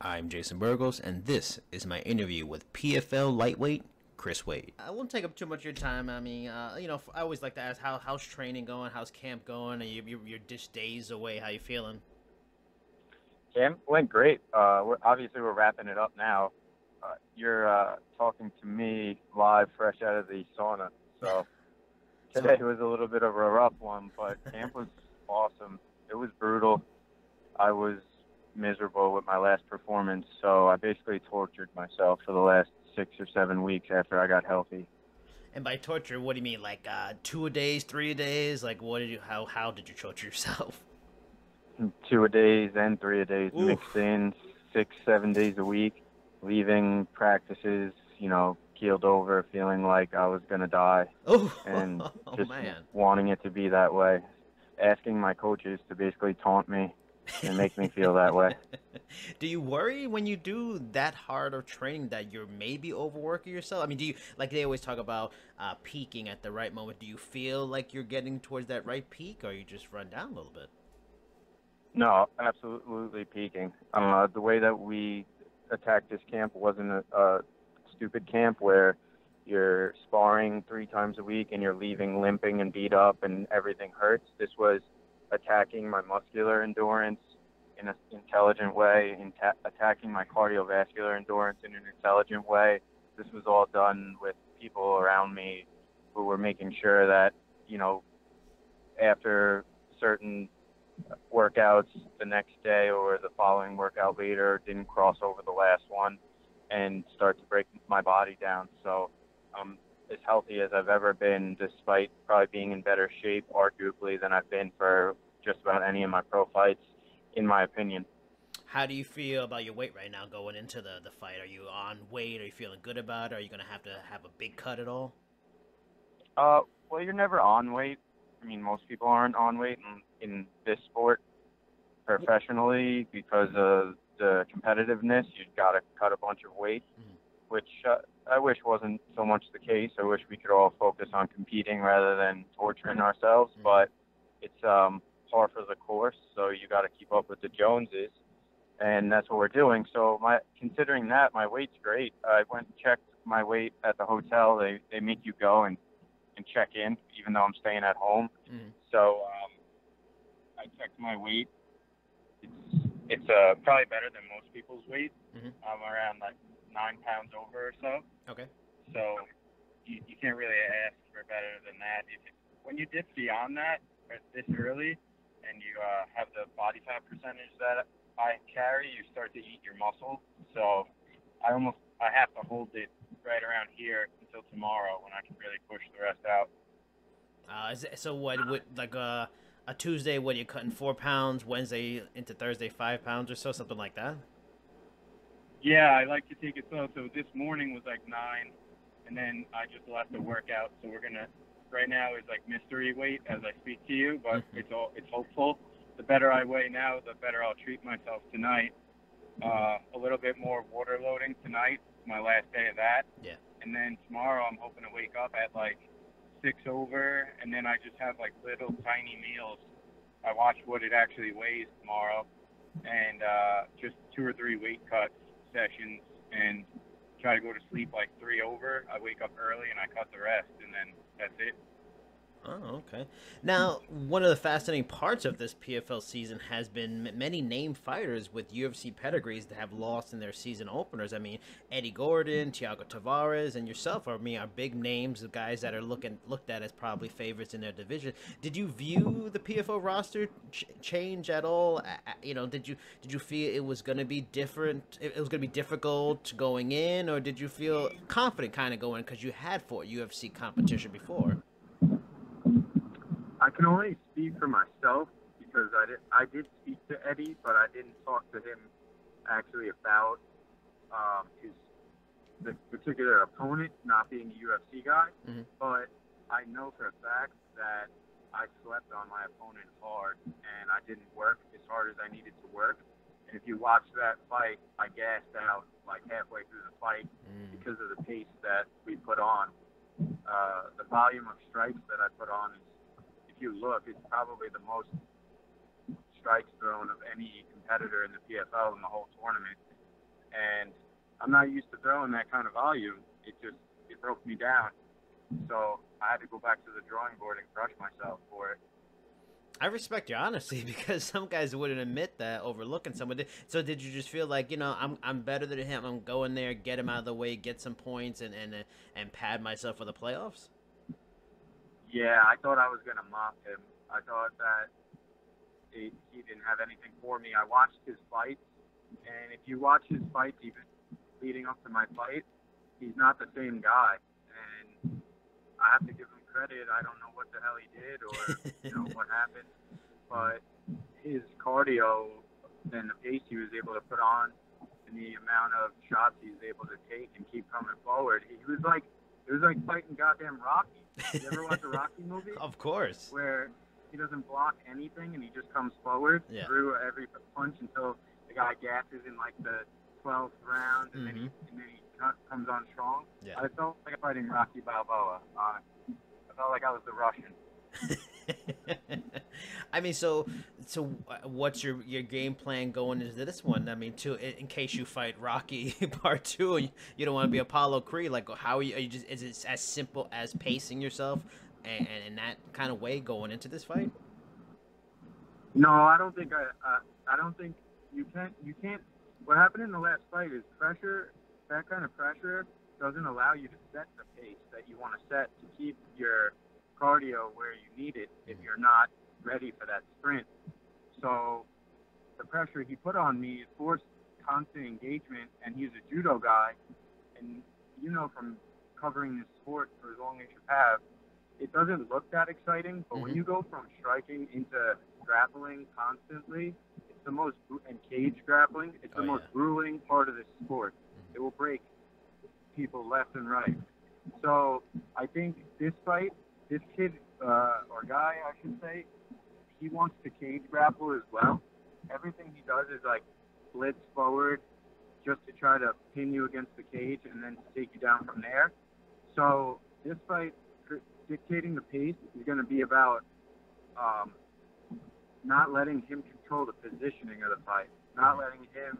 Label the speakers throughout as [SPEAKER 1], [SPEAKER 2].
[SPEAKER 1] I'm Jason Burgos, and this is my interview with PFL lightweight Chris Wade. I won't take up too much of your time. I mean, I always like to ask how's training going, how's camp going, and you're just days away. How you feeling?
[SPEAKER 2] Camp went great. We're wrapping it up now. You're talking to me live, fresh out of the sauna. So today
[SPEAKER 1] So,
[SPEAKER 2] was a little bit of a rough one, but camp was awesome. It was brutal. I was miserable with my last performance, so I basically tortured myself for the last 6 or 7 weeks after I got healthy.
[SPEAKER 1] and by torture, what do you mean? Like 2 days, 3 days? Like what did you? How did you torture yourself?
[SPEAKER 2] 2 a days and 3 a days mixed
[SPEAKER 1] Oof.
[SPEAKER 2] in, 6, 7 days a week, leaving practices, keeled over, feeling like I was going to die and
[SPEAKER 1] Oh, oh
[SPEAKER 2] just
[SPEAKER 1] man.
[SPEAKER 2] wanting it to be that way. Asking my coaches to basically taunt me and make me feel that way.
[SPEAKER 1] Do you worry when you do that hard of training that you're maybe overworking yourself? I mean, do you like they always talk about peaking at the right moment? Do you feel like you're getting towards that right peak, or you just run down a little bit?
[SPEAKER 2] No, absolutely peaking. The way that we attacked this camp wasn't a stupid camp where you're sparring 3 times a week and you're leaving limping and beat up and everything hurts. This was attacking my muscular endurance in an intelligent way, attacking my cardiovascular endurance in an intelligent way. This was all done with people around me who were making sure that, after certain workouts the next day or the following workout later didn't cross over the last one and start to break my body down. So I'm as healthy as I've ever been, despite probably being in better shape, arguably, than I've been for just about any of my pro fights, in my opinion.
[SPEAKER 1] How do you feel about your weight right now going into the fight? Are you on weight? Are you feeling good about it? Are you going to have a big cut at all?
[SPEAKER 2] Well, you're never on weight. I mean, most people aren't on weight in this sport professionally because of the competitiveness. You've got to cut a bunch of weight,
[SPEAKER 1] Mm-hmm.
[SPEAKER 2] which I wish wasn't so much the case. I wish we could all focus on competing rather than torturing ourselves.
[SPEAKER 1] Mm-hmm.
[SPEAKER 2] But it's par for the course, so you got to keep up with the Joneses, and that's what we're doing. So considering that, my weight's great. I went and checked my weight at the hotel. They make you go and check in, even though I'm staying at home.
[SPEAKER 1] Mm-hmm.
[SPEAKER 2] So I checked my weight. It's probably better than most people's weight.
[SPEAKER 1] Mm-hmm.
[SPEAKER 2] I'm around like 9 pounds over or so.
[SPEAKER 1] Okay.
[SPEAKER 2] So you can't really ask for better than that. When you dip beyond that this early, and you have the body fat percentage that I carry, you start to eat your muscle. So I have to hold it right around here until tomorrow when I can really push the rest out.
[SPEAKER 1] So what would like a Tuesday? What are you cutting 4 pounds? Wednesday into Thursday 5 pounds or so, something like that.
[SPEAKER 2] Yeah, I like to take it slow. So this morning was like 9, and then I just left the workout. So right now is like mystery weight as I speak to you, but
[SPEAKER 1] Mm-hmm.
[SPEAKER 2] it's hopeful. The better I weigh now, the better I'll treat myself tonight. A little bit more water loading tonight. It's my last day of that.
[SPEAKER 1] Yeah.
[SPEAKER 2] And then tomorrow I'm hoping to wake up at like 6 over, and then I just have like little tiny meals. I watch what it actually weighs tomorrow, and just 2 or 3 weight cut sessions, and try to go to sleep like 3 over. I wake up early and I cut the rest, and then that's it.
[SPEAKER 1] Oh, okay. Now, one of the fascinating parts of this PFL season has been many named fighters with UFC pedigrees that have lost in their season openers. I mean, Eddie Gordon, Thiago Tavares, and yourself are big names, the guys that are looked at as probably favorites in their division. Did you view the PFL roster change at all? Did you feel it was going to be different? It was going to be difficult going in, or did you feel confident kind of going because you had fought UFC competition before?
[SPEAKER 2] I can only speak for myself because I did speak to Eddie, but I didn't talk to him actually about his the particular opponent not being a UFC guy.
[SPEAKER 1] Mm-hmm.
[SPEAKER 2] But I know for a fact that I slept on my opponent hard and I didn't work as hard as I needed to work. And if you watch that fight, I gassed out like halfway through the fight because of the pace that we put on. The volume of strikes that I put on is, if you look, it's probably the most strikes thrown of any competitor in the PFL in the whole tournament. and I'm not used to throwing that kind of volume. It broke me down. So I had to go back to the drawing board and crush myself for it.
[SPEAKER 1] I respect your honesty because some guys wouldn't admit that overlooking someone. So did you just feel like, I'm better than him? I'm going there, get him out of the way, get some points, and pad myself for the playoffs?
[SPEAKER 2] Yeah, I thought I was gonna mop him. I thought that he didn't have anything for me. I watched his fights, and if you watch his fights even leading up to my fight, he's not the same guy. And I have to give him credit. I don't know what the hell he did or what happened, but his cardio and the pace he was able to put on and the amount of shots he was able to take and keep coming forward, it was like fighting goddamn Rocky. You ever watch a Rocky movie?
[SPEAKER 1] Of course.
[SPEAKER 2] Where he doesn't block anything and he just comes forward through every punch until the guy gasses in like the 12th round and then he comes on strong.
[SPEAKER 1] Yeah.
[SPEAKER 2] I felt like fighting Rocky Balboa. I felt like I was the Russian.
[SPEAKER 1] I mean, so what's your game plan going into this one? I mean, in case you fight Rocky Part 2, you don't want to be Apollo Creed. Like, how are you just? Is it as simple as pacing yourself and in that kind of way going into this fight?
[SPEAKER 2] No, I don't think I don't think you can't. What happened in the last fight is pressure. That kind of pressure doesn't allow you to set the pace that you want to set to keep your cardio where you need it if you're not ready for that sprint. So the pressure he put on me forced constant engagement, and he's a judo guy, and from covering this sport for as long as you have, it doesn't look that exciting, but when you go from striking into grappling constantly, it's the most, and cage grappling, it's the most grueling part of this sport. It will break people left and right. So I think this fight, this kid, or guy, I should say, he wants to cage grapple as well. Everything he does is like blitz forward just to try to pin you against the cage and then to take you down from there. So this fight, dictating the pace, is going to be about not letting him control the positioning of the fight, not letting him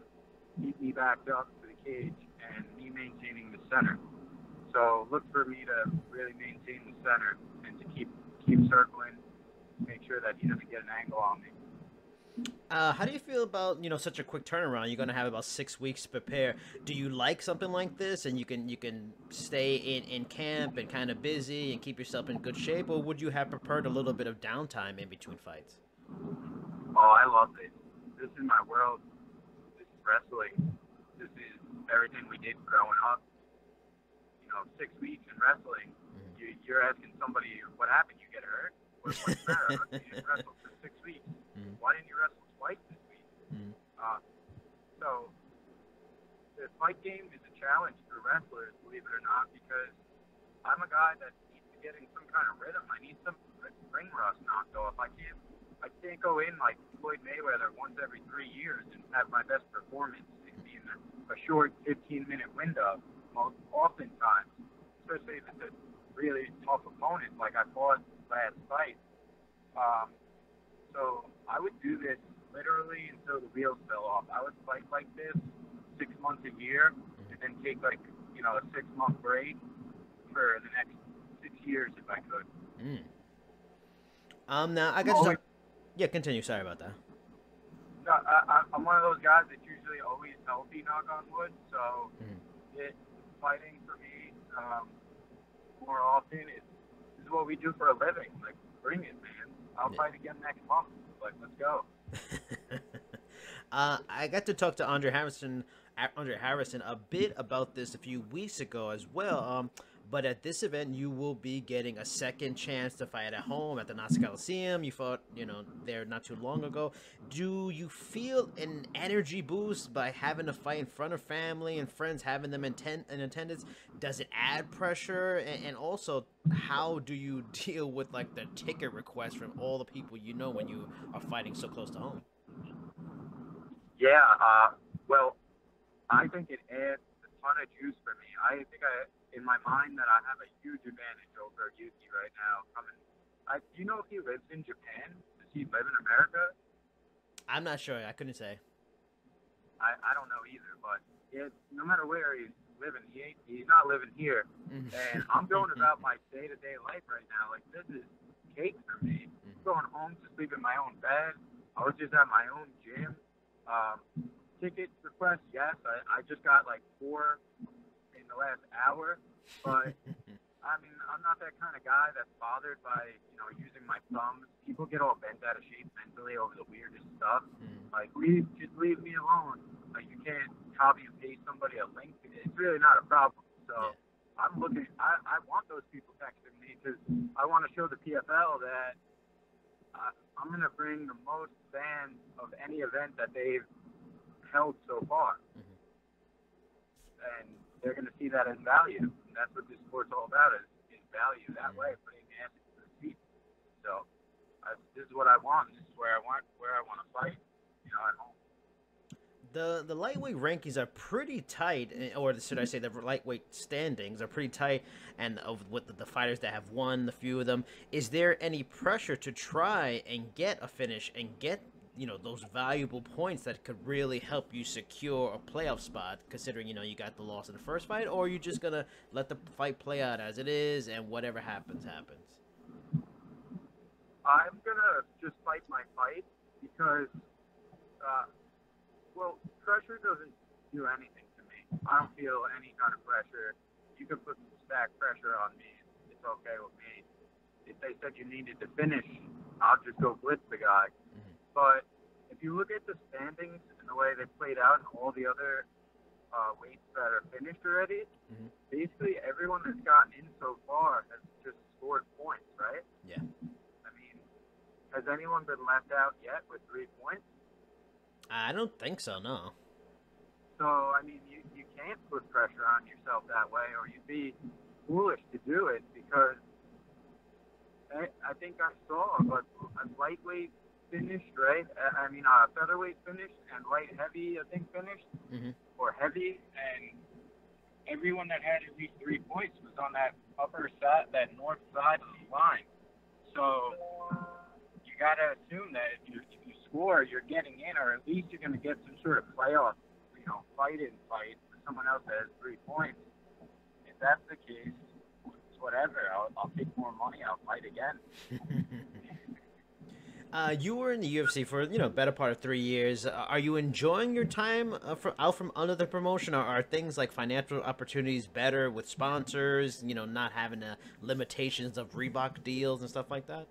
[SPEAKER 2] keep me backed up to the cage and me maintaining the center. So look for me to really maintain the center and to keep circling, make sure that he doesn't get an angle on me.
[SPEAKER 1] How do you feel about such a quick turnaround? You're gonna have about 6 weeks to prepare. Do you like something like this, and you can stay in camp and kind of busy and keep yourself in good shape, or would you have preferred a little bit of downtime in between fights?
[SPEAKER 2] Oh, I love it. This is my world. This is wrestling. This is everything we did growing up. 6 weeks in wrestling. You're asking somebody what happened. You get hurt. What's the matter? You didn't wrestle for 6 weeks. Why didn't you wrestle twice this week? So the fight game is a challenge for wrestlers, believe it or not, because I'm a guy that needs to get in some kind of rhythm. I need some ring rust knocked off. I can't go in like Floyd Mayweather once every 3 years and have my best performance in a short 15-minute window. Oftentimes, especially if it's a really tough opponent like I fought last fight. So I would do this literally until the wheels fell off. I would fight like this 6 months a year and then take like, a 6-month break for the next 6 years if I could.
[SPEAKER 1] Now I got to talk. Yeah, continue. Sorry about that.
[SPEAKER 2] No, I'm one of those guys that's usually always healthy, knock on wood. So fighting for me more often is what we do for a living. Like, bring it, man. I'll fight again next month. Like, let's go.
[SPEAKER 1] I got to talk to Andre Harrison a bit about this a few weeks ago as well. But at this event, you will be getting a second chance to fight at home at the Nassau Coliseum. You fought, there not too long ago. Do you feel an energy boost by having to fight in front of family and friends, having them in attendance? Does it add pressure? And also, how do you deal with like the ticket requests from all the people when you are fighting so close to home?
[SPEAKER 2] Yeah, well, I think it adds a ton of juice for me. I think in my mind that I have a huge advantage over Yuki right now. Do you know if he lives in Japan? Does he live in America?
[SPEAKER 1] I'm not sure. I couldn't say.
[SPEAKER 2] I don't know either, but no matter where he's living, he's not living here. And I'm going about my day-to-day life right now. Like, this is cake for me. I'm going home to sleep in my own bed. I was just at my own gym. Ticket requests, yes. I just got like 4 in the last hour, but I mean, I'm not that kind of guy that's bothered by, using my thumbs. People get all bent out of shape mentally over the weirdest stuff. Like, just leave me alone. Like, you can't copy and paste somebody a link. It's really not a problem. So I'm looking. I want those people texting me because I want to show the PFL that I'm going to bring the most fans of any event that they've held so far. And they're going to see that as value. And that's what this sport's all about is value that way, putting the ass into the seat. So this is what I want. This is where I want to fight, at home.
[SPEAKER 1] The lightweight rankings are pretty tight, or should I say the lightweight standings are pretty tight, and with the fighters that have won, the few of them, is there any pressure to try and get a finish and get those valuable points that could really help you secure a playoff spot, considering, you got the loss in the first fight, or are you just going to let the fight play out as it is and whatever happens, happens?
[SPEAKER 2] I'm going to just fight my fight because, pressure doesn't do anything to me. I don't feel any kind of pressure. You can put some stack pressure on me. It's okay with me. If they said you needed to finish, I'll just go blitz the guy. But if you look at the standings and the way they played out and all the other weights that are finished already, basically everyone that's gotten in so far has just scored points, right?
[SPEAKER 1] Yeah.
[SPEAKER 2] I mean, has anyone been left out yet with 3 points?
[SPEAKER 1] I don't think so, no.
[SPEAKER 2] So, I mean, you can't put pressure on yourself that way, or you'd be foolish to do it, because I think I saw a lightweight finished, right? I mean, featherweight finished and light heavy, I think, finished, or heavy, and everyone that had at least 3 points was on that upper side, that north side of the line. So you gotta assume that if you score, you're getting in, or at least you're gonna get some sort of playoff, fight with someone else that has 3 points. If that's the case, it's whatever. I'll take more money. I'll fight again.
[SPEAKER 1] You were in the UFC for better part of 3 years. Are you enjoying your time out from under the promotion, or are things like financial opportunities better with sponsors? Not having the limitations of Reebok deals and stuff like that.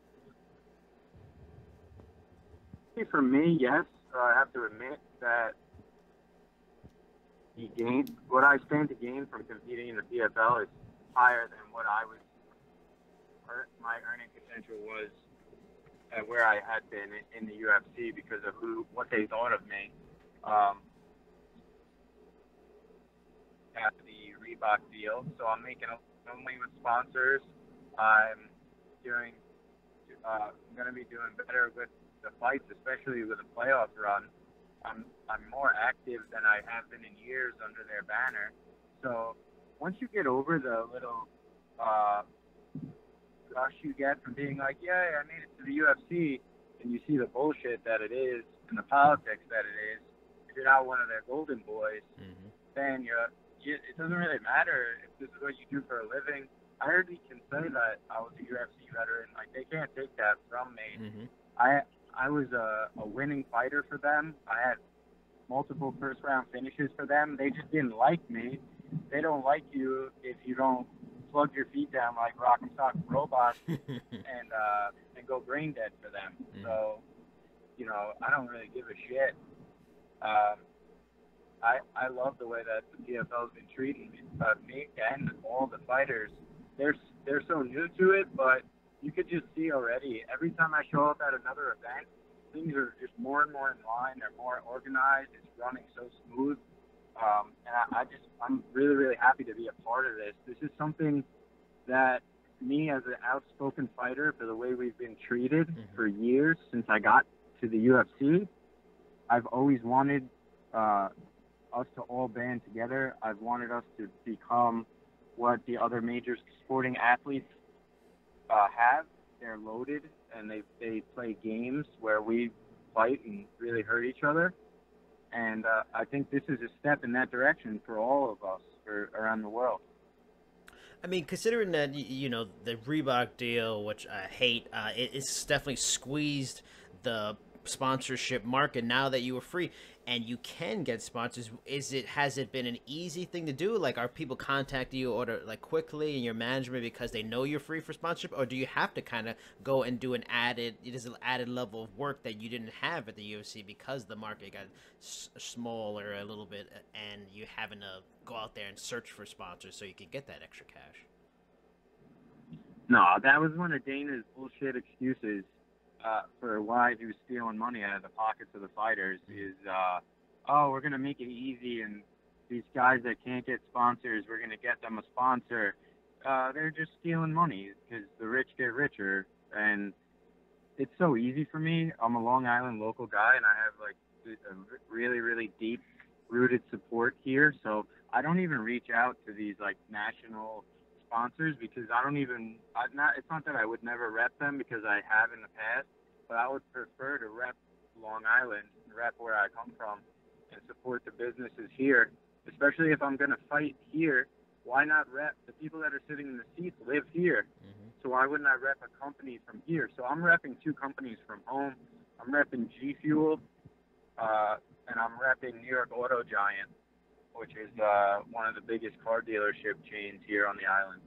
[SPEAKER 2] For me, yes. I have to admit that what I stand to gain from competing in the PFL is higher than what my earning potential was at where I had been in the UFC because of what they thought of me. At the Reebok deal, so I'm making only with sponsors. I'm going to be doing better with the fights, especially with a playoff run. I'm more active than I have been in years under their banner. So once you get over the little rush you get from being like, yeah, I made it to the UFC, and you see the bullshit that it is and the politics that it is, if you're not one of their golden boys, then it doesn't really matter if this is what you do for a living. I hardly can say that I was a UFC veteran. Like, they can't take that from me. I was a winning fighter for them. I had multiple first-round finishes for them. They just didn't like me. They don't like you if you don't plug your feet down like Rock'em Sock'em Robot and go brain dead for them. So, I don't really give a shit. I love the way that the PFL's been treating me and all the fighters. They're so new to it, but you could just see already, every time I show up at another event, things are just more and more in line. They're more organized. It's running so smooth. And I'm really, really happy to be a part of this. This is something that me as an outspoken fighter, for the way we've been treated for years since I got to the UFC, I've always wanted us to all band together. I've wanted us to become what the other major sporting athletes have. They're loaded, and they play games where we fight and really hurt each other. And I think this is a step in that direction for all of us around the world.
[SPEAKER 1] I mean, considering that the Reebok deal, which I hate, it's definitely squeezed the sponsorship market now that you are free and you can get sponsors. Has it been an easy thing to do? Like, are people contacting you or like quickly in your management because they know you're free for sponsorship, or do you have to kind of go and do an added level of work that you didn't have at the UFC because the market got smaller a little bit and you having to go out there and search for sponsors so you can get that extra cash?
[SPEAKER 2] No, that was one of Dana's bullshit excuses for why he was stealing money out of the pockets of the fighters. Is oh, we're gonna make it easy, and these guys that can't get sponsors, we're gonna get them a sponsor. They're just stealing money because the rich get richer, and it's so easy for me. I'm a Long Island local guy, and I have like a really, really deep rooted support here. So I don't even reach out to these like national sponsors because it's not that I would never rep them because I have in the past, but I would prefer to rep Long Island, rep where I come from, and support the businesses here. Especially if I'm going to fight here, why not rep the people that are sitting in the seats live here?
[SPEAKER 1] Mm-hmm.
[SPEAKER 2] So why wouldn't I rep a company from here? So I'm repping two companies from home. I'm repping G Fuel, and I'm repping New York Auto Giant, which is one of the biggest car dealership chains here on the island.